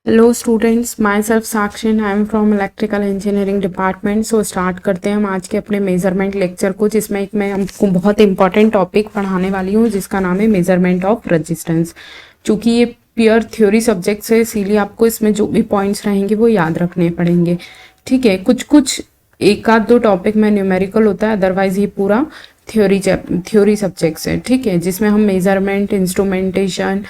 Hello students, my self Sakshi, I am from electrical engineering department. So start करते हैं हम आज के अपने मेजरमेंट लेक्चर को, जिसमें एक मैं आपको बहुत इंपॉर्टेंट टॉपिक पढ़ाने वाली हूँ जिसका नाम है मेजरमेंट ऑफ रेजिस्टेंस। चूँकि ये प्योर थ्योरी सब्जेक्ट है, इसीलिए आपको इसमें जो भी पॉइंट्स रहेंगे वो याद रखने पड़ेंगे। ठीक है, कुछ कुछ एक आध दो टॉपिक में न्यूमेरिकल होता है, अदरवाइज ये पूरा थ्योरी सब्जेक्ट्स है। ठीक है, जिसमें हम मेजरमेंट, इंस्ट्रूमेंटेशन,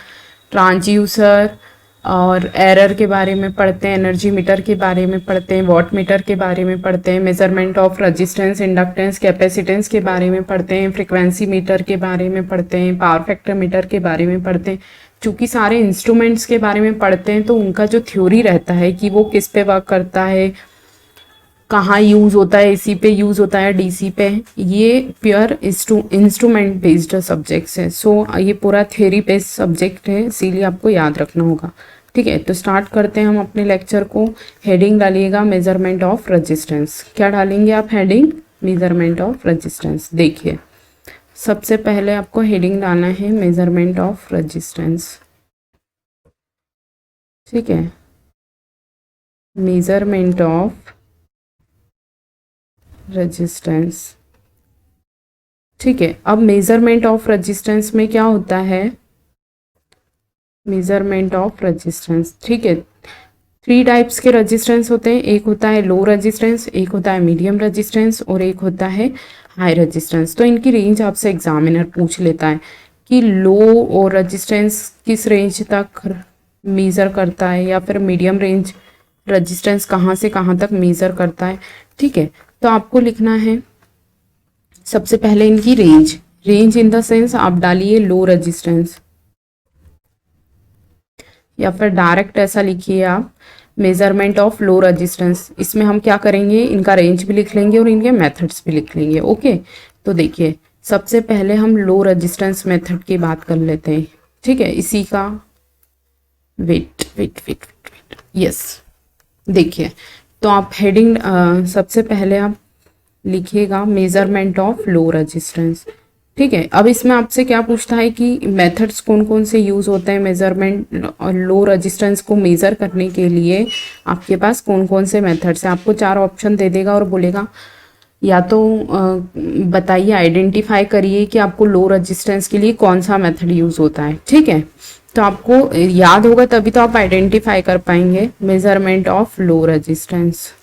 ट्रांसड्यूसर और एरर के बारे में पढ़ते हैं, एनर्जी मीटर के बारे में पढ़ते हैं, वॉट मीटर के बारे में पढ़ते हैं, measurement of resistance, inductance, capacitance के बारे में पढ़ते हैं, फ्रीक्वेंसी मीटर के बारे में पढ़ते हैं, पावर फैक्टर मीटर के बारे में पढ़ते हैं। चूँकि सारे इंस्ट्रूमेंट्स के बारे में पढ़ते हैं तो उनका जो थ्योरी रहता है कि वो किस पे वर्क करता है, कहाँ यूज़ होता है, एसी पे यूज़ होता है, डीसी पे, ये प्योर इंस्ट्रूमेंट बेस्ड सब्जेक्ट्स है। सो ये पूरा थ्योरी बेस्ड सब्जेक्ट है, इसीलिए आपको याद रखना होगा। ठीक है, तो स्टार्ट करते हैं हम अपने लेक्चर को। हेडिंग डालिएगा मेजरमेंट ऑफ रेजिस्टेंस। क्या डालेंगे आप हेडिंग? Measurement of resistance. देखिए, सबसे पहले आपको हेडिंग डालना है मेजरमेंट ऑफ रेजिस्टेंस। ठीक है, मेजरमेंट ऑफ रेजिस्टेंस। ठीक है, अब मेजरमेंट ऑफ रेजिस्टेंस में क्या होता है? मेजरमेंट ऑफ रेजिस्टेंस, ठीक है, 3 टाइप्स के रेजिस्टेंस होते हैं। एक होता है लो रेजिस्टेंस, एक होता है मीडियम रेजिस्टेंस और एक होता है हाई रेजिस्टेंस। तो इनकी रेंज आपसे एग्जामिनर पूछ लेता है कि लो और रेजिस्टेंस किस रेंज तक मेज़र करता है, या फिर मीडियम रेंज रेजिस्टेंस कहाँ से कहाँ तक मेज़र करता है। ठीक है, तो आपको लिखना है सबसे पहले इनकी रेंज इन द सेंस आप डालिए लो रेजिस्टेंस, या फिर डायरेक्ट ऐसा लिखिए आप मेजरमेंट ऑफ लो रेजिस्टेंस। इसमें हम क्या करेंगे, इनका रेंज भी लिख लेंगे और इनके मेथड्स भी लिख लेंगे। ओके, तो देखिए सबसे पहले हम लो रेजिस्टेंस मेथड की बात कर लेते हैं। ठीक है, इसी का wait wait wait wait yes, देखिए, तो आप हेडिंग सबसे पहले आप लिखिएगा मेजरमेंट ऑफ लो रेजिस्टेंस। ठीक है, अब इसमें आपसे क्या पूछता है कि मेथड्स कौन कौन से यूज़ होते हैं मेजरमेंट और लो रेजिस्टेंस को मेज़र करने के लिए, आपके पास कौन कौन से मेथड्स हैं। आपको 4 ऑप्शन दे देगा और बोलेगा या तो बताइए, आइडेंटिफाई करिए कि आपको लो रेजिस्टेंस के लिए कौन सा मेथड यूज़ होता है। ठीक है, तो आपको याद होगा तभी तो आप आइडेंटिफाई कर पाएंगे मेजरमेंट ऑफ लो रेजिस्टेंस।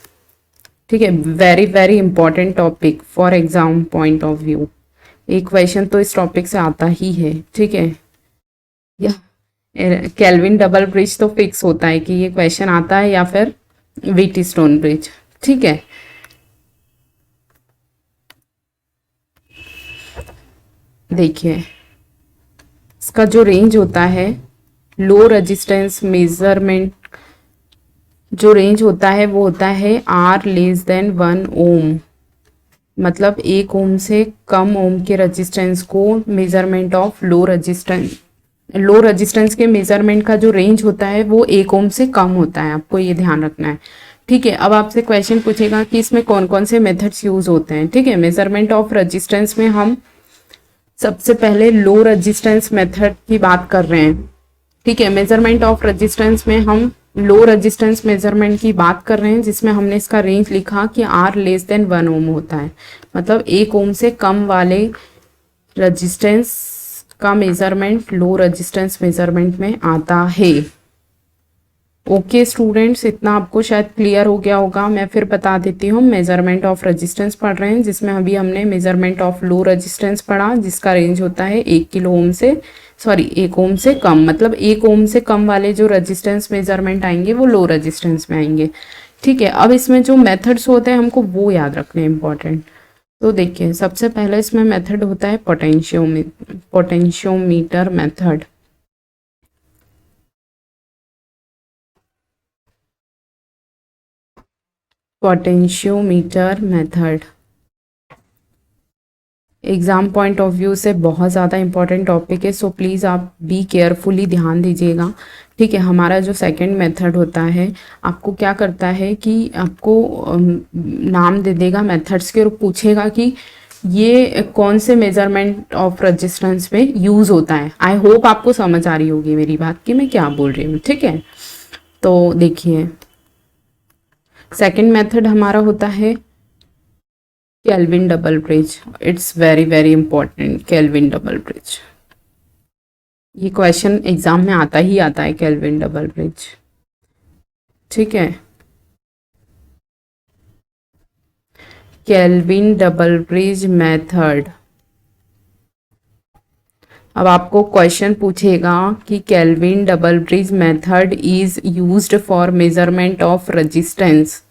ठीक है, very very important topic for exam point of view. एक क्वेश्चन तो इस टॉपिक से आता ही है। ठीक है, या केल्विन डबल ब्रिज तो फिक्स होता है कि ये क्वेश्चन आता है, या फिर व्हीटस्टोन ब्रिज। ठीक है, देखिए इसका जो रेंज होता है लो रेजिस्टेंस मेजरमेंट, जो रेंज होता है वो होता है R लेस देन 1 ओम, मतलब 1 ओम से कम ओम के रेजिस्टेंस को मेजरमेंट ऑफ लो रेजिस्टेंस के मेजरमेंट का जो रेंज होता है वो 1 ओम से कम होता है। आपको ये ध्यान रखना है। ठीक है, अब आपसे क्वेश्चन पूछेगा कि इसमें कौन कौन से मेथड्स यूज होते हैं। ठीक है, मेजरमेंट ऑफ रेजिस्टेंस में हम सबसे पहले लो रेजिस्टेंस मेथड की बात कर रहे हैं। ठीक है, मेजरमेंट ऑफ रेजिस्टेंस में हम लो रेजिस्टेंस मेजरमेंट की बात कर रहे हैं, जिसमें हमने इसका रेंज लिखा कि R लेस देन 1 ओम होता है, मतलब 1 ओम से कम वाले रेजिस्टेंस का मेजरमेंट लो रेजिस्टेंस मेजरमेंट में आता है। ओके स्टूडेंट्स, इतना आपको शायद क्लियर हो गया होगा। मैं फिर बता देती हूँ, मेजरमेंट ऑफ रेजिस्टेंस पढ़ रहे हैं, जिसमें अभी हमने मेजरमेंट ऑफ लो रेजिस्टेंस पढ़ा, जिसका रेंज होता है 1 ओम से कम, मतलब 1 ओम से कम वाले जो रेजिस्टेंस मेजरमेंट आएंगे वो लो रेजिस्टेंस में आएंगे। ठीक है, अब इसमें जो मेथड्स होते हैं हमको वो याद रखने इंपॉर्टेंट। तो देखिए सबसे पहले इसमें मेथड होता है potentiometer method. Potentiometer method exam point of view से बहुत ज़्यादा इंपॉर्टेंट टॉपिक है, सो प्लीज़ आप बी केयरफुली ध्यान दीजिएगा। ठीक है, हमारा जो सेकंड मेथड होता है, आपको क्या करता है कि आपको नाम दे देगा मेथड्स के और पूछेगा कि ये कौन से मेजरमेंट ऑफ रेजिस्टेंस में यूज़ होता है। आई होप आपको समझ आ रही होगी मेरी बात कि मैं क्या बोल रही हूँ। ठीक है, तो देखिए सेकंड मेथड हमारा होता है kelvin double bridge. It's very very important, kelvin double bridge. ये क्वेश्चन एग्जाम में आता ही आता है, केल्विन डबल ब्रिज। ठीक है, केल्विन डबल ब्रिज मेथड। अब आपको क्वेश्चन पूछेगा कि Kelvin double bridge method is used for measurement of resistance.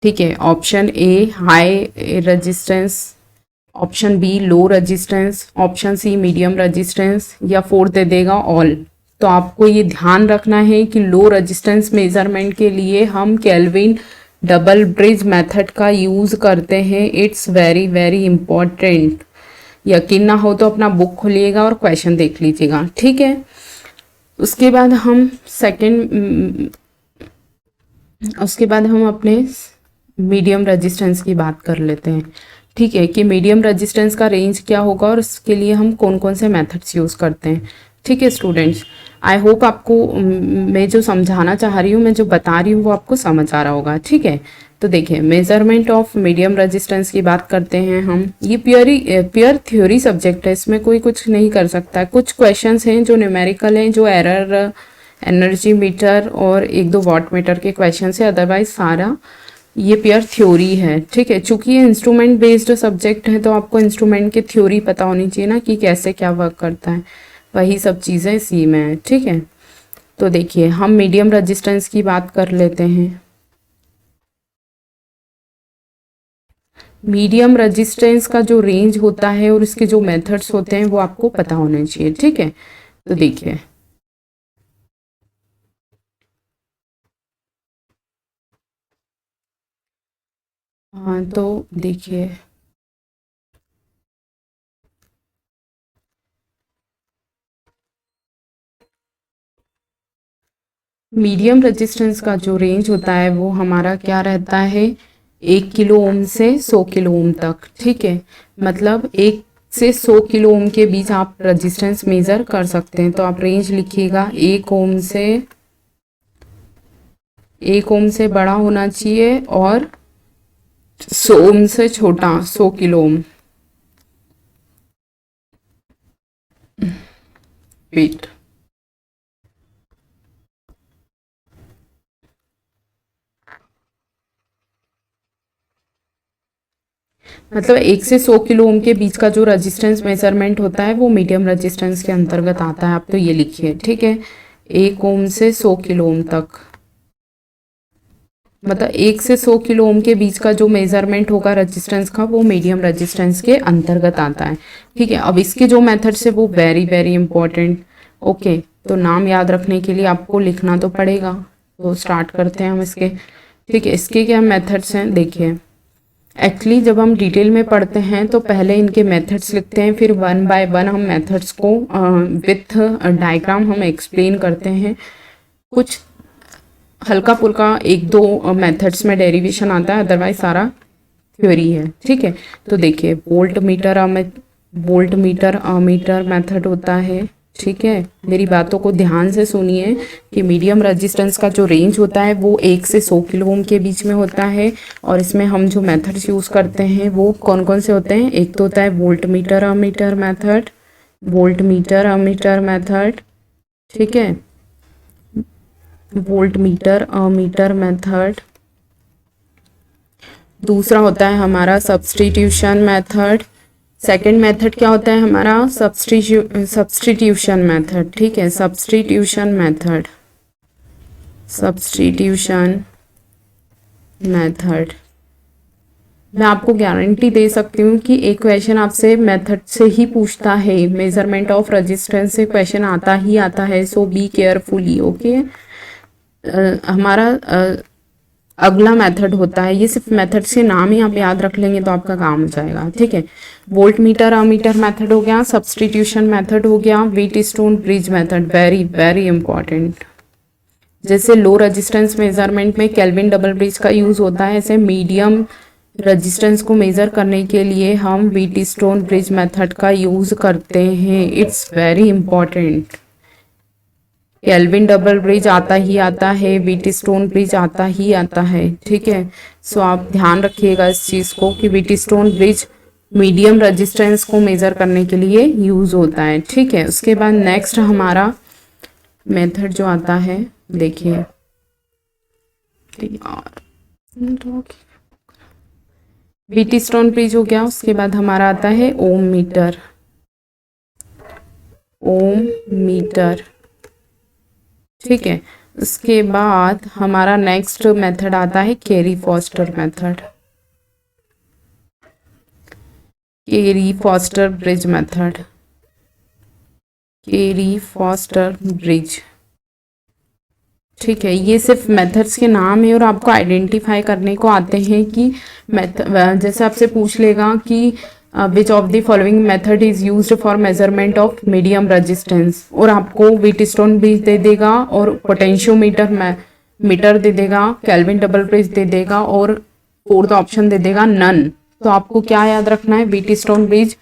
ठीक है, option A high resistance, option B low resistance, option C medium resistance, या फोर्थ दे देगा ऑल। तो आपको ये ध्यान रखना है कि लो रेजिस्टेंस मेजरमेंट के लिए हम केल्विन डबल ब्रिज मेथड का यूज़ करते हैं। It's very very important. यकीन ना हो तो अपना बुक खोलिएगा और क्वेश्चन देख लीजिएगा। ठीक है, उसके बाद हम अपने मीडियम रेजिस्टेंस की बात कर लेते हैं। ठीक है, कि मीडियम रेजिस्टेंस का रेंज क्या होगा और उसके लिए हम कौन कौन से मेथड्स यूज़ करते हैं। ठीक है स्टूडेंट्स, आई होप आपको मैं जो समझाना चाह रही हूँ, मैं जो बता रही हूँ वो आपको समझ आ रहा होगा। ठीक है, तो देखिए मेजरमेंट ऑफ मीडियम रेजिस्टेंस की बात करते हैं हम। ये प्योर थ्योरी सब्जेक्ट है, इसमें कोई कुछ नहीं कर सकता। कुछ क्वेश्चंस हैं जो न्यूमेरिकल हैं, जो एरर एनर्जी मीटर और एक दो वॉट मीटर के क्वेश्चन है, अदरवाइज सारा ये प्योर थ्योरी है। ठीक है, चूंकि ये इंस्ट्रूमेंट बेस्ड सब्जेक्ट है तो आपको इंस्ट्रूमेंट की थ्योरी पता होनी चाहिए ना, कि कैसे क्या वर्क करता है। वही सब चीज़ें इसी में है। ठीक है, तो देखिए हम मीडियम रेजिस्टेंस की बात कर लेते हैं। मीडियम रेजिस्टेंस का जो रेंज होता है और इसके जो मेथड्स होते हैं वो आपको पता होने चाहिए। ठीक है, तो देखिए हाँ, तो देखिए मीडियम रेजिस्टेंस का जो रेंज होता है वो हमारा क्या रहता है, 1 किलो ओम से 100 किलो ओम तक। ठीक है, मतलब 1 से 100 किलो ओम के बीच आप रेजिस्टेंस मेजर कर सकते हैं। तो आप रेंज लिखिएगा 1 ओम से बड़ा होना चाहिए और 100 ओम से छोटा, 100 किलो ओम। वेट, मतलब 1 से 100 किलो ओम के बीच का जो रेजिस्टेंस मेजरमेंट होता है वो मीडियम रेजिस्टेंस के अंतर्गत आता है। आप तो ये लिखिए। ठीक है, 1 ओम से 100 किलो ओम तक, मतलब 1 से 100 किलो ओम के बीच का जो मेजरमेंट होगा रेजिस्टेंस का वो मीडियम रेजिस्टेंस के अंतर्गत आता है। ठीक है, अब इसके जो मेथड्स है वो वेरी वेरी इंपॉर्टेंट। ओके, तो नाम याद रखने के लिए आपको लिखना तो पड़ेगा। तो स्टार्ट करते हैं हम इसके। ठीक है, इसके क्या मेथड्स हैं देखिए। एक्चुअली जब हम डिटेल में पढ़ते हैं तो पहले इनके मेथड्स लिखते हैं, फिर वन बाय वन हम मेथड्स को विथ डायग्राम हम एक्सप्लेन करते हैं। कुछ हल्का फुल्का एक दो मेथड्स में डेरिवेशन आता है, अदरवाइज सारा थ्योरी है। ठीक है, तो देखिए वोल्ट मीटर अमीटर मेथड होता है। ठीक है, मेरी बातों को ध्यान से सुनिए कि मीडियम रेजिस्टेंस का जो रेंज होता है वो 1 से 100 किलो ओम के बीच में होता है। और इसमें हम जो मेथड्स यूज़ करते हैं वो कौन कौन से होते हैं। एक तो होता है वोल्ट मीटर अमीटर मेथड। ठीक है, वोल्ट मीटर अमीटर मेथड। दूसरा होता है हमारा सब्स्टिट्यूशन मेथड। सेकेंड मेथड क्या होता है हमारा, सब्स्टिट्यूशन मेथड। ठीक है, सब्स्टिट्यूशन मेथड। मैं आपको गारंटी दे सकती हूँ कि एक क्वेश्चन आपसे मेथड से ही पूछता है, मेजरमेंट ऑफ रेजिस्टेंस से क्वेश्चन आता ही आता है। सो बी केयरफुली। ओके, हमारा अगला मेथड होता है, ये सिर्फ मेथड्स के नाम ही आप याद रख लेंगे तो आपका काम हो जाएगा। ठीक है, वोल्ट मीटर अमीटर मेथड हो गया, सब्स्टिट्यूशन मेथड हो गया, Wheatstone bridge method. Very very important. जैसे लो रेजिस्टेंस मेजरमेंट में केल्विन डबल ब्रिज का यूज होता है, ऐसे मीडियम रेजिस्टेंस को मेजर करने के लिए हम व्हीटस्टोन ब्रिज मेथड का यूज करते हैं। It's very important. Kelvin double bridge आता ही आता है, व्हीटस्टोन ब्रिज आता ही आता है, ठीक है। सो आप ध्यान रखिएगा इस चीज़ को कि व्हीटस्टोन ब्रिज मीडियम रेजिस्टेंस को मेज़र करने के लिए यूज़ होता है, ठीक है। उसके बाद नेक्स्ट हमारा मेथड जो आता है, देखिए व्हीटस्टोन ब्रिज हो गया। उसके बाद हमारा आता है ओम मीटर, ओम मीटर, ठीक है। उसके बाद हमारा नेक्स्ट मेथड आता है carry foster method, carry Foster bridge method, carry Foster bridge, ठीक है। ये सिर्फ मेथड्स के नाम है और आपको आइडेंटिफाई करने को आते हैं कि जैसे आपसे पूछ लेगा कि विच of the following method is used for measurement of medium resistance, और आपको व्हीटस्टोन ब्रिज दे देगा और पोटेंशियोमीटर मीटर दे देगा, केल्विन डबल ब्रिज दे देगा और फोर्थ ऑप्शन दे देगा नन। तो आपको क्या याद रखना है, Wheatstone bridge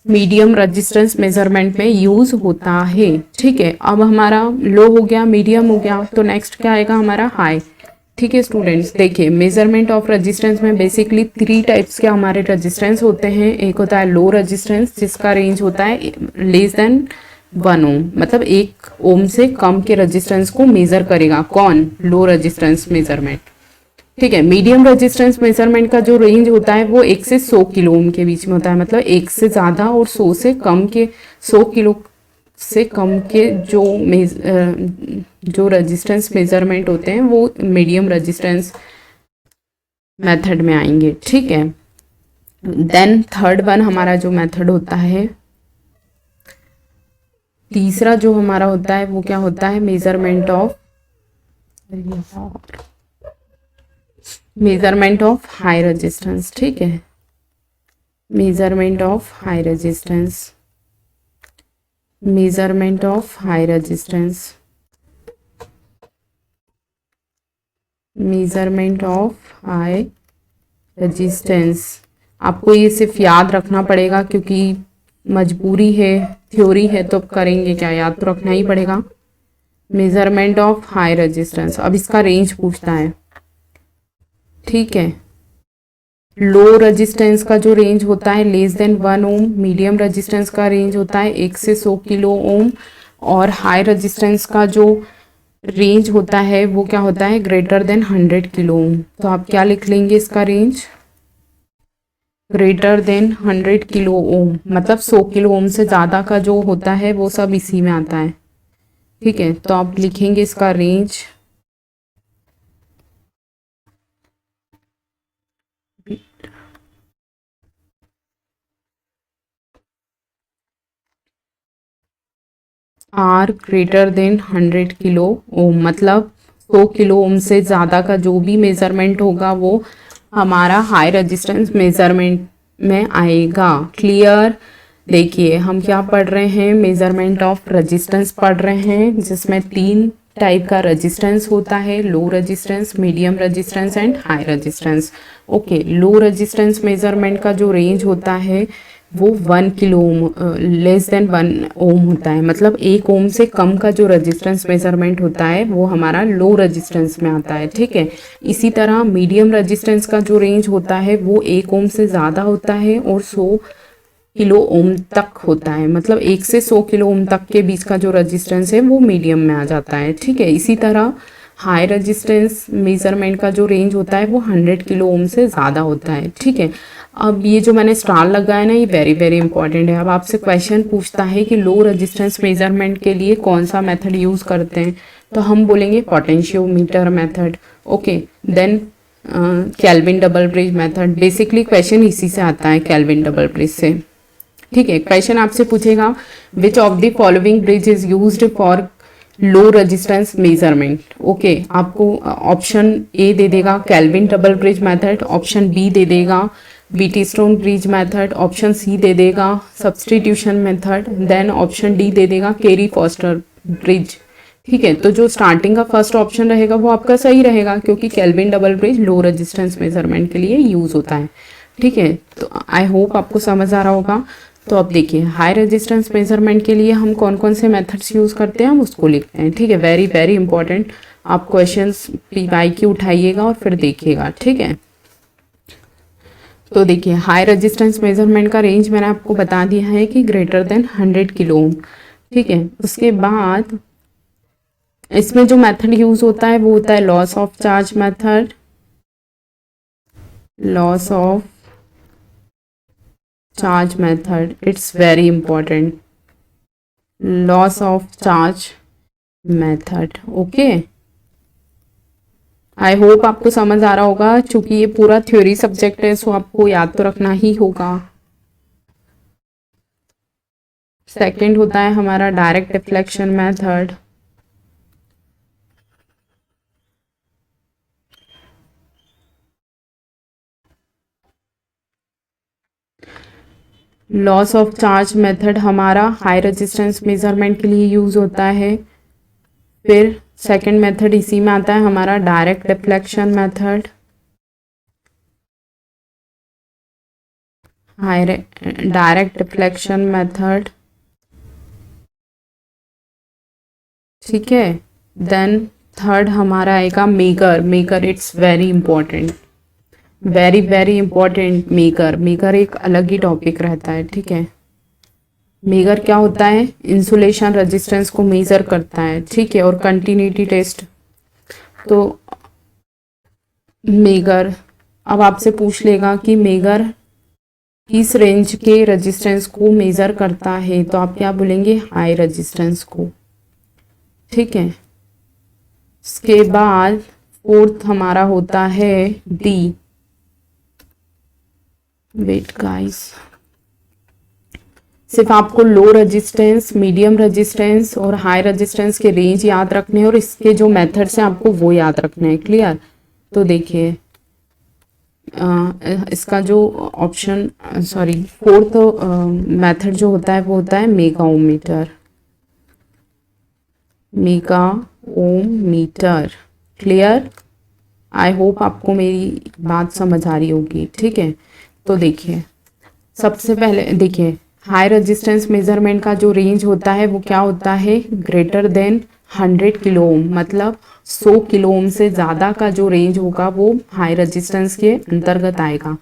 medium resistance measurement में यूज होता है, ठीक है। अब हमारा लो हो गया, मीडियम हो गया, तो नेक्स्ट क्या आएगा हमारा हाई, ठीक है। स्टूडेंट्स देखिए, मेजरमेंट ऑफ रेजिस्टेंस में बेसिकली 3 टाइप्स के हमारे रेजिस्टेंस होते हैं। एक होता है लो रेजिस्टेंस जिसका रेंज होता है लेस देन 1 ओम, मतलब 1 ओम से कम के रेजिस्टेंस को मेजर करेगा कौन, लो रेजिस्टेंस मेजरमेंट, ठीक है। मीडियम रेजिस्टेंस मेजरमेंट का जो रेंज होता है वो 1 से 100 किलो ओम के बीच में होता है, मतलब 1 से ज़्यादा और 100 से कम के, 100 किलो से कम के जो रेजिस्टेंस मेजरमेंट होते हैं वो मीडियम रेजिस्टेंस मेथड में आएंगे, ठीक है। देन थर्ड वन हमारा जो मेथड होता है, तीसरा जो हमारा होता है वो क्या होता है, मेजरमेंट ऑफ हाई रेजिस्टेंस, ठीक है। Measurement of high resistance, measurement of high resistance, measurement of high resistance. आपको ये सिर्फ याद रखना पड़ेगा क्योंकि मजबूरी है, थ्योरी है तो करेंगे क्या, याद तो रखना ही पड़ेगा। मेजरमेंट ऑफ हाई रेजिस्टेंस, अब इसका रेंज पूछता है, ठीक है। लो रेजिस्टेंस का जो रेंज होता है लेस देन 1 ओम, मीडियम रेजिस्टेंस का रेंज होता है 1 से 100 किलो ओम, और हाई रेजिस्टेंस का जो रेंज होता है वो क्या होता है, ग्रेटर देन 100 किलो ओम। तो आप क्या लिख लेंगे इसका range, greater than 100 kilo ohm, मतलब 100 किलो ओम से ज़्यादा का जो होता है वो सब इसी में आता है, ठीक है। तो आप लिखेंगे इसका range are greater than 100 kilo ohm, मतलब 100 किलो ओम से ज़्यादा का जो भी मेजरमेंट होगा वो हमारा हाई रेजिस्टेंस मेजरमेंट में आएगा। क्लियर। देखिए हम क्या पढ़ रहे हैं, मेजरमेंट ऑफ रेजिस्टेंस पढ़ रहे हैं जिसमें 3 टाइप का रेजिस्टेंस होता है, low resistance, medium resistance and high resistance. Okay, low resistance measurement का जो रेंज होता है वो 1 किलो ओम, लेस देन 1 ओम होता है, मतलब 1 ओम से कम का जो रेजिस्टेंस मेजरमेंट होता है वो हमारा लो रेजिस्टेंस में आता है, ठीक है। इसी तरह मीडियम रेजिस्टेंस का जो रेंज होता है वो 1 ओम से ज़्यादा होता है और 100 किलो ओम तक होता है, मतलब 1 से 100 किलो ओम तक के बीच का जो रेजिस्टेंस है वो मीडियम में आ जाता है, ठीक है। इसी तरह हाई रेजिस्टेंस मेजरमेंट का जो रेंज होता है वो 100 किलो ओम से ज़्यादा होता है, ठीक है। अब ये जो मैंने स्टार लगाया ना, ये वेरी वेरी इंपॉर्टेंट है। अब आपसे क्वेश्चन पूछता है कि लो रेजिस्टेंस मेजरमेंट के लिए कौन सा मेथड यूज़ करते हैं, तो हम बोलेंगे potentiometer method. Okay, then Kelvin double bridge method. Basically question इसी से आता है, केल्विन डबल ब्रिज से, ठीक है। क्वेश्चन आपसे पूछेगा which of the following bridge is used for low resistance measurement. Okay, आपको ऑप्शन ए दे देगा Kelvin double bridge method, option B दे देगा Wheatstone bridge method, option C दे देगा substitution method, then option D दे देगा कैरी फॉस्टर ब्रिज, ठीक है। तो जो स्टार्टिंग का फर्स्ट ऑप्शन रहेगा वो आपका सही रहेगा क्योंकि केल्विन डबल ब्रिज लो रेजिस्टेंस मेजरमेंट के लिए यूज होता है, ठीक है। तो आई होप आपको समझ आ रहा होगा। तो अब देखिए हाई रेजिस्टेंस मेजरमेंट के लिए हम कौन कौन से मेथड्स यूज़ करते हैं हम उसको लिखते हैं, ठीक है। वेरी वेरी इंपॉर्टेंट, आप क्वेश्चंस PYQ उठाइएगा और फिर देखिएगा, ठीक है। तो देखिए हाई रेजिस्टेंस मेजरमेंट का रेंज मैंने आपको बता दिया है कि ग्रेटर देन 100 किलो ओम, ठीक है। उसके बाद इसमें जो मेथड यूज होता है वो होता है loss of charge method, loss of charge method, it's very important, loss of charge method, okay. I hope आपको समझ आ रहा होगा, क्योंकि ये पूरा थ्योरी सब्जेक्ट है, सो आपको याद तो रखना ही होगा। सेकंड होता है हमारा direct deflection method, loss of charge method हमारा हाई रेजिस्टेंस मेजरमेंट के लिए यूज होता है। फिर सेकंड मेथड इसी में आता है हमारा direct deflection method, direct deflection method, ठीक है। देन थर्ड हमारा आएगा maker, maker it's very important, very very important. Maker, maker एक अलग ही टॉपिक रहता है, ठीक है। मेगर क्या होता है, इंसुलेशन रेजिस्टेंस को मेजर करता है, ठीक है। और कंटिन्यूटी टेस्ट, तो मेगर अब आपसे पूछ लेगा कि मेगर किस रेंज के रेजिस्टेंस को मेजर करता है, तो आप क्या बोलेंगे, हाई रेजिस्टेंस को, ठीक है। इसके बाद फोर्थ हमारा होता है डी, वेट गाइस, सिर्फ आपको लो रेजिस्टेंस, मीडियम रेजिस्टेंस और हाई रेजिस्टेंस के रेंज याद रखने हैं और इसके जो मेथड्स हैं आपको वो याद रखने हैं, क्लियर। तो देखिए इसका जो ऑप्शन सॉरी फोर्थ मेथड जो होता है वो होता है mega ohm meter, mega ohm meter, clear. I hope आपको मेरी बात समझ आ रही होगी, ठीक है। तो देखिए सबसे पहले देखिए हाई रेजिस्टेंस मेजरमेंट का जो रेंज होता है वो क्या होता है, ग्रेटर देन 100 किलो ओम, मतलब 100 किलो ओम से ज़्यादा का जो रेंज होगा वो हाई रेजिस्टेंस के अंतर्गत आएगा।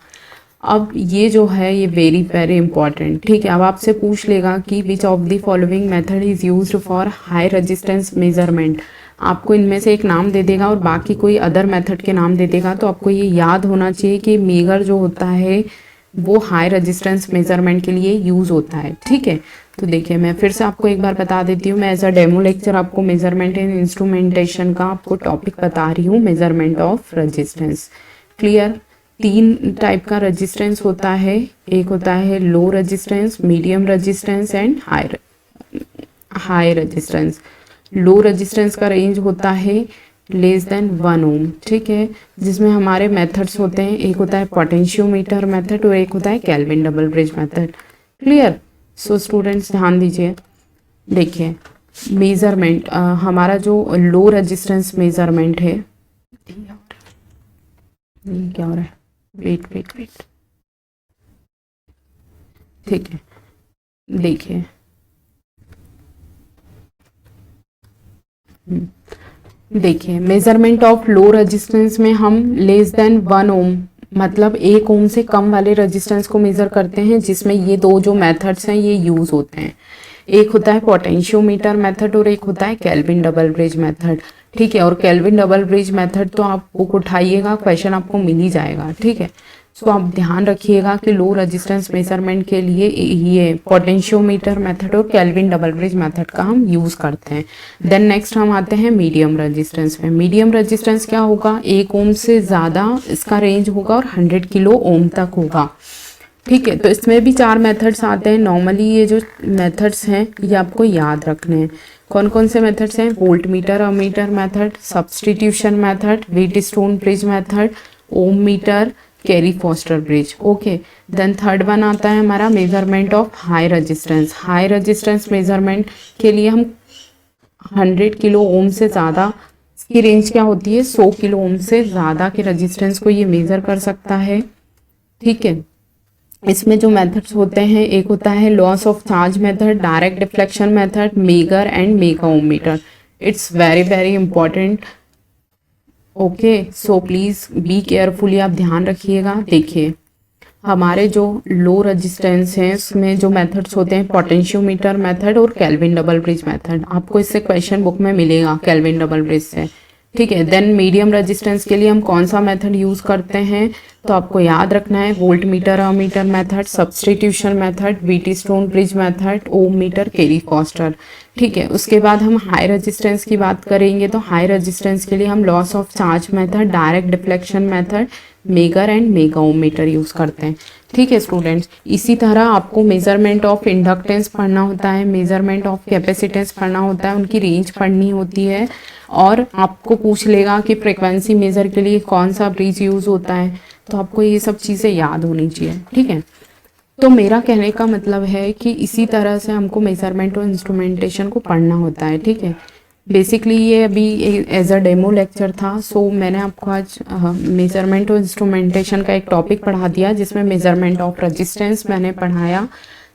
अब ये जो है ये वेरी वेरी इंपॉर्टेंट, ठीक है। अब आपसे पूछ लेगा कि विच of the following method is used for high resistance measurement, आपको इनमें से एक नाम दे देगा और बाकी कोई अदर मेथड के नाम दे देगा। तो आपको ये याद होना चाहिए कि मेगर जो होता है वो हाई रेजिस्टेंस मेजरमेंट के लिए यूज़ होता है, ठीक है। तो देखिए मैं फिर से आपको एक बार बता देती हूँ, मैं एज अ डेमो लेक्चर आपको मेजरमेंट एंड इंस्ट्रूमेंटेशन का आपको टॉपिक बता रही हूँ, मेजरमेंट ऑफ रेजिस्टेंस, क्लियर। तीन टाइप का रेजिस्टेंस होता है, एक होता है low resistance, medium resistance and high resistance. Low resistance का रेंज होता है लेस देन 1 ओम, ठीक है, जिसमें हमारे मेथड्स होते हैं, एक होता है पोटेंशियोमीटर मेथड और एक होता है kelvin double bridge method, clear. So students ध्यान दीजिए, देखिए मेजरमेंट हमारा जो लो रेजिस्टेंस मेजरमेंट है, क्या हो रहा है, वेट वेट वेट, ठीक है। देखिए देखिए मेजरमेंट ऑफ लो रेजिस्टेंस में हम लेस देन 1 ओम, मतलब 1 ओम से कम वाले रेजिस्टेंस को मेजर करते हैं, जिसमें ये दो जो मेथड्स हैं ये यूज होते हैं, एक होता है पोटेंशियोमीटर मेथड और एक होता है केल्विन डबल ब्रिज मेथड, ठीक है। और केल्विन डबल ब्रिज मेथड तो आप बुक उठाइएगा, क्वेश्चन आपको मिल ही जाएगा, ठीक है। सो आप ध्यान रखिएगा कि लो रेजिस्टेंस मेजरमेंट के लिए ये पोटेंशियोमीटर मेथड और केल्विन डबल ब्रिज मेथड का हम यूज़ करते हैं। देन नेक्स्ट हम आते हैं मीडियम रेजिस्टेंस में। मीडियम रेजिस्टेंस क्या होगा, 1 ओम से ज़्यादा इसका रेंज होगा और 100 किलो ओम तक होगा, ठीक है। तो इसमें भी 4 मेथड्स आते हैं। नॉर्मली ये जो मेथड्स हैं ये आपको याद रखने हैं। कौन कौन से मेथड्स हैं, volt meter ammeter method, substitution method, Wheatstone bridge method, ओम metre, Carey Foster bridge, okay. Then third one आता है हमारा measurement of high resistance. High resistance measurement के लिए हम 100 किलो ओम से ज़्यादा की रेंज क्या होती है, 100 किलो ओम से ज़्यादा के रेजिस्टेंस को ये मेज़र कर सकता है, ठीक है। इसमें जो मेथड्स होते हैं, एक होता है loss of charge method, direct deflection method, megger and megaohmmeter. It's very very important. Okay, so please be carefully, आप ध्यान रखिएगा। देखिए, हमारे जो लो रेजिस्टेंस हैं उसमें जो मेथड्स होते हैं पोटेंशियोमीटर मेथड और केल्विन डबल ब्रिज मेथड। आपको इससे क्वेश्चन बुक में मिलेगा केल्विन डबल ब्रिज से, ठीक है। देन मीडियम रेजिस्टेंस के लिए हम कौन सा मेथड यूज़ करते हैं, तो आपको याद रखना है volt meter ammeter method, substitution method, Wheatstone bridge method, ओम मीटर, केरी फॉस्टर, ठीक है। उसके बाद हम हाई रेजिस्टेंस की बात करेंगे तो हाई रेजिस्टेंस के लिए हम loss of charge method, direct deflection method, megger and megaohmmeter use करते हैं, ठीक है स्टूडेंट्स। इसी तरह आपको मेजरमेंट ऑफ इंडक्टेंस पढ़ना होता है, मेजरमेंट ऑफ कैपेसिटेंस पढ़ना होता है, उनकी रेंज पढ़नी होती है। और आपको पूछ लेगा कि फ्रिक्वेंसी मेज़र के लिए कौन सा ब्रिज यूज़ होता है, तो आपको ये सब चीज़ें याद होनी चाहिए, ठीक है। तो मेरा कहने का मतलब है कि इसी तरह से हमको मेजरमेंट और इंस्ट्रूमेंटेशन को पढ़ना होता है, ठीक है। बेसिकली ये अभी एज अ डेमो लेक्चर था, सो मैंने आपको आज मेजरमेंट और इंस्ट्रूमेंटेशन का एक टॉपिक पढ़ा दिया, जिसमें मेजरमेंट ऑफ रेजिस्टेंस मैंने पढ़ाया,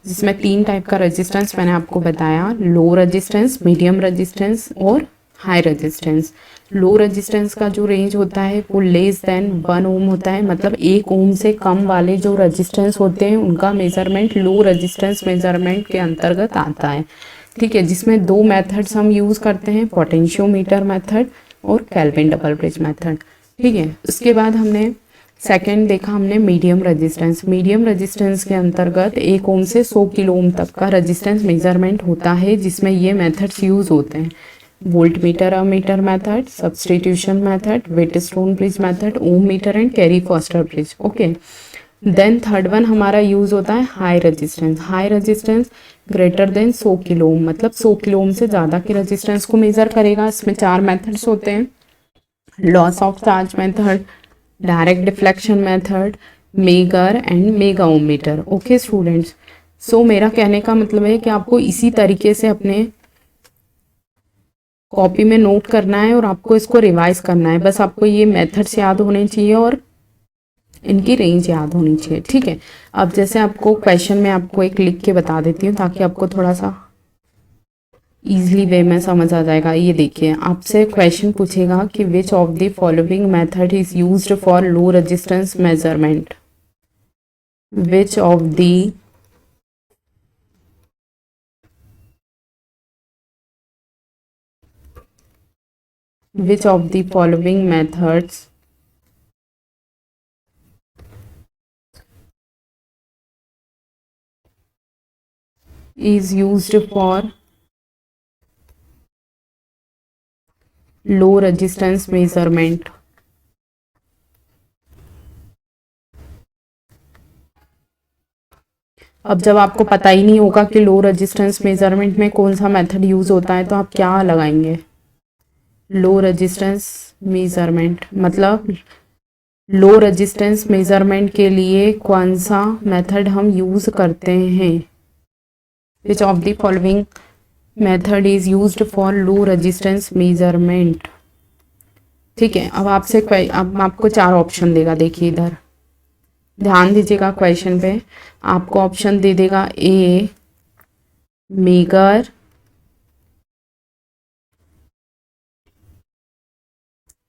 जिसमें 3 टाइप का रेजिस्टेंस मैंने आपको बताया, लो रेजिस्टेंस, मीडियम रेजिस्टेंस और हाई रेजिस्टेंस। लो रेजिस्टेंस का जो रेंज होता है वो लेस देन 1 ओम होता है, मतलब 1 ओम से कम वाले जो रेजिस्टेंस होते हैं उनका मेजरमेंट लो रेजिस्टेंस मेजरमेंट के अंतर्गत आता है, ठीक है। जिसमें 2 मेथड्स हम यूज़ करते हैं, पोटेंशियोमीटर मेथड और केल्विन डबल ब्रिज मेथड, ठीक है। उसके बाद हमने सेकेंड देखा हमने मीडियम रेजिस्टेंस। मीडियम रेजिस्टेंस के अंतर्गत 1 ओम से 100 किलो ओम तक का रेजिस्टेंस मेजरमेंट होता है, जिसमें ये मेथड्स यूज़ होते हैं, volt meter ammeter method, substitution method, Wheatstone bridge method, Om meter and Carey Foster bridge, okay. Then third one हमारा यूज़ होता है high resistance. High resistance greater than 100 kilo ohm, मतलब 100 किलो ओम से ज़्यादा के resistance को मेज़र करेगा। इसमें 4 मेथड्स होते हैं, loss of charge method, direct deflection method, megger and megaohmmeter, okay students. So मेरा कहने का मतलब है कि आपको इसी तरीके से अपने कॉपी में नोट करना है और आपको इसको रिवाइज करना है। बस आपको ये मेथड्स याद होने चाहिए और इनकी रेंज याद होनी चाहिए, ठीक है। अब जैसे आपको क्वेश्चन में आपको एक लिख के बता देती हूँ ताकि आपको थोड़ा सा इजीली वे में समझ आ जाएगा। ये देखिए, आपसे क्वेश्चन पूछेगा कि विच of the following method is used for low resistance measurement, which of the which of the following methods is used for low resistance measurement। अब जब आपको पता ही नहीं होगा कि लो रेजिस्टेंस मेजरमेंट में कौन सा मेथड यूज होता है तो आप क्या लगाएंगे, लो रेजिस्टेंस मेजरमेंट, मतलब लो रेजिस्टेंस मेजरमेंट के लिए कौन सा मेथड हम यूज़ करते हैं, विच of the following method is used for low resistance measurement, ठीक है। अब अब आपको 4 ऑप्शन देगा, देखिए इधर ध्यान दीजिएगा क्वेश्चन पे। आपको ऑप्शन दे देगा A megger,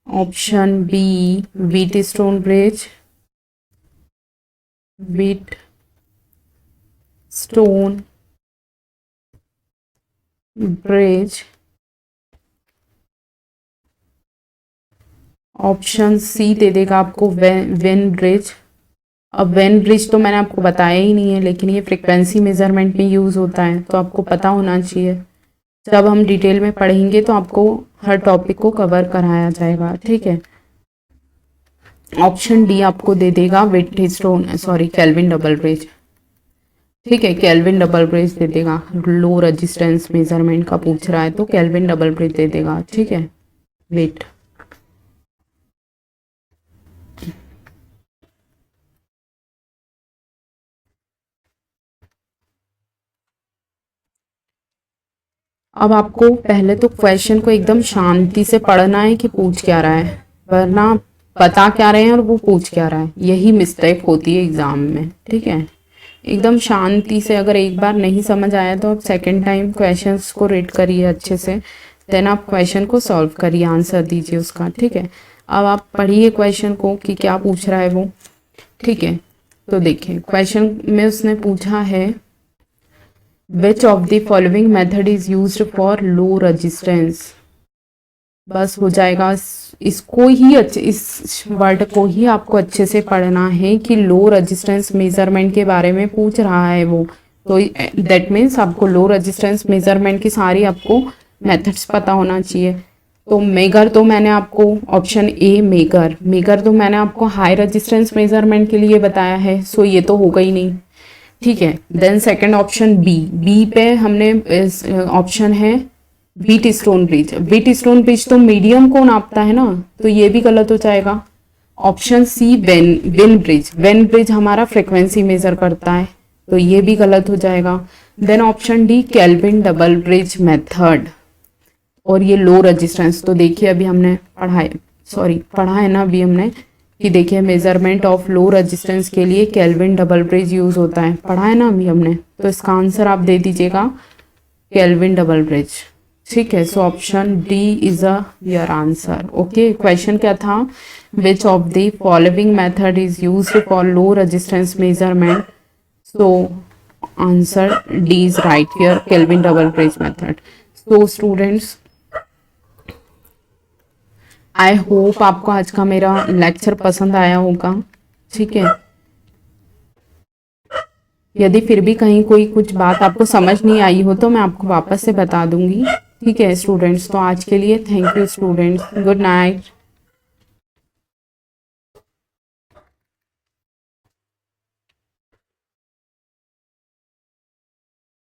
option B Wheatstone bridge, Wheatstone bridge, option C दे देगा आपको वेन ब्रिज। अब वेन ब्रिज तो मैंने आपको बताया ही नहीं है, लेकिन ये फ्रिक्वेंसी मेजरमेंट में यूज़ होता है तो आपको पता होना चाहिए। जब हम डिटेल में पढ़ेंगे तो आपको हर टॉपिक को कवर कराया जाएगा, ठीक है। ऑप्शन डी आपको दे देगा केल्विन डबल ब्रिज, ठीक है। केल्विन डबल ब्रिज दे देगा, लो रेजिस्टेंस मेजरमेंट का पूछ रहा है तो केल्विन डबल ब्रिज दे देगा, ठीक है। वेट, अब आपको पहले तो क्वेश्चन को एकदम शांति से पढ़ना है कि पूछ क्या रहा है, वरना बता क्या रहे हैं और वो पूछ क्या रहा है, यही मिस्टेक होती है एग्जाम में, ठीक है। एकदम शांति से, अगर एक बार नहीं समझ आया तो आप सेकंड टाइम क्वेश्चंस को रीड करिए अच्छे से, देन आप क्वेश्चन को सॉल्व करिए, आंसर दीजिए उसका, ठीक है। अब आप पढ़िए क्वेश्चन को कि क्या पूछ रहा है वो, ठीक है। तो देखिए क्वेश्चन में उसने पूछा है विच of the following method is used for low resistance. बस हो जाएगा, इसको ही अच्छे, इस वर्ड को ही आपको अच्छे से पढ़ना है कि लो रेजिस्टेंस मेजरमेंट के बारे में पूछ रहा है वो, तो दैट मीन्स आपको लो रेजिस्टेंस मेजरमेंट की सारी आपको मेथड्स पता होना चाहिए। तो मेगर तो मैंने आपको ऑप्शन ए मेगर तो मैंने आपको हाई रेजिस्टेंस मेजरमेंट के लिए बताया है, सो ये तो होगा ही नहीं, ठीक है। देन सेकंड ऑप्शन बी पे हमने ऑप्शन है बीट स्टोन ब्रिज तो मीडियम को नापता है ना, तो ये भी गलत हो जाएगा। ऑप्शन सी वेन ब्रिज हमारा फ्रिक्वेंसी मेजर करता है, तो ये भी गलत हो जाएगा। Then option D Kelvin double bridge method, और ये लो रेजिस्टेंस, तो देखिए अभी हमने पढ़ा है ना अभी हमने कि देखिए मेजरमेंट ऑफ लो रेजिस्टेंस के लिए केल्विन डबल ब्रिज यूज होता है, पढ़ा है ना अभी हमने, तो इसका आंसर आप दे दीजिएगा केल्विन डबल ब्रिज, ठीक है। So option D is your answer. Okay, question क्या था, विच of the following method is used for low resistance measurement, so answer D is right here, kelvin double bridge method. So students, I hope आपको आज का मेरा lecture पसंद आया होगा, ठीक है। यदि फिर भी कहीं कोई कुछ बात आपको समझ नहीं आई हो तो मैं आपको वापस से बता दूंगी, ठीक है स्टूडेंट्स। तो आज के लिए thank you students, good night.